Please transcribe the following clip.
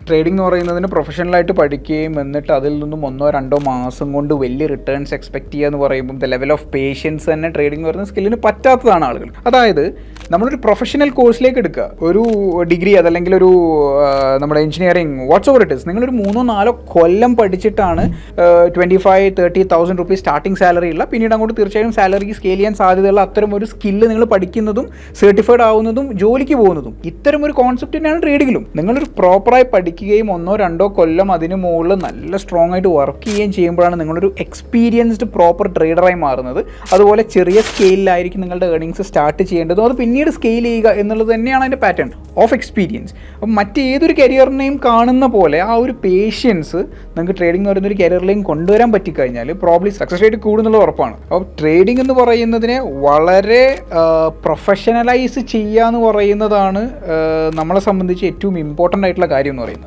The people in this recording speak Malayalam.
ട്രേഡിംഗ് എന്ന് പറയുന്നതിന് പ്രൊഫഷണലായിട്ട് പഠിക്കുകയും എന്നിട്ട് അതിൽ നിന്നും 1-2 മാസം കൊണ്ട് വലിയ റിട്ടേൺസ് എക്സ്പെക്ട് ചെയ്യുക എന്ന് പറയുമ്പോൾ ദ ലെവൽ ഓഫ് പേഷ്യൻസ് തന്നെ ട്രേഡിംഗ് എന്ന് പറയുന്ന സ്കില്ലിന് പറ്റാത്തതാണ് ആളുകൾ. അതായത് നമ്മളൊരു പ്രൊഫഷണൽ കോഴ്സിലേക്ക് എടുക്കുക, ഒരു ഡിഗ്രി അതല്ലെങ്കിൽ ഒരു നമ്മുടെ engineering whatsoever it is, നിങ്ങളൊരു 3-4 കൊല്ലം പഠിച്ചിട്ടാണ് 25,000-30,000 റുപ്പീസ് സ്റ്റാർട്ടിംഗ് സാലറി ഉള്ള, പിന്നീട് അങ്ങോട്ട് തീർച്ചയായും സാലറി സ്കെയിൽ ചെയ്യാൻ സാധ്യതയുള്ള അത്തരം ഒരു സ്കില്ല് നിങ്ങൾ പഠിക്കുന്നതും സർട്ടിഫൈഡ് ആവുന്നതും ജോലിക്ക് പോകുന്നതും ഇത്തരം ഒരു കോൺസെപ്റ്റ് തന്നെയാണ് ട്രേഡിങ്ങിലും. നിങ്ങളൊരു പ്രോപ്പറായി പഠിക്കുകയും 1-2 കൊല്ലം അതിന് മുകളിൽ നല്ല സ്ട്രോങ് ആയിട്ട് വർക്ക് ചെയ്യുകയും ചെയ്യുമ്പോഴാണ് നിങ്ങളൊരു എക്സ്പീരിയൻസ്ഡ് പ്രോപ്പർ ട്രേഡറായി മാറുന്നത്. അതുപോലെ ചെറിയ സ്കെയിലായിരിക്കും നിങ്ങളുടെ ഏർണിങ്സ് സ്റ്റാർട്ട് ചെയ്യേണ്ടതും അത് പിന്നീട് സ്കെയിൽ ചെയ്യുക എന്നുള്ളത് തന്നെയാണ് അതിൻ്റെ പാറ്റേൺ ഓഫ് എക്സ്പീരിയൻസ്. അപ്പം മറ്റേതൊരു കരിയറിനെയും കാണുന്ന പോലെ ആ ഒരു പേഷ്യൻസ് നിങ്ങൾക്ക് ട്രേഡിംഗ് എന്ന് പറയുന്ന ഒരു കരിയറിലേയും കൊണ്ടുവരാൻ പറ്റിക്കഴിഞ്ഞാൽ പ്രോബ്ലി സക്സസ് റേറ്റ് കൂടുന്നുള്ള ഉറപ്പാണ്. അപ്പോൾ ട്രേഡിംഗ് എന്ന് പറയുന്നതിനെ വളരെ പ്രൊഫഷണലൈസ് ചെയ്യുക എന്ന് പറയുന്നതാണ് നമ്മളെ സംബന്ധിച്ച് ഏറ്റവും ഇമ്പോർട്ടൻ്റ് ആയിട്ടുള്ള കാര്യം എന്ന് പറയുന്നത്.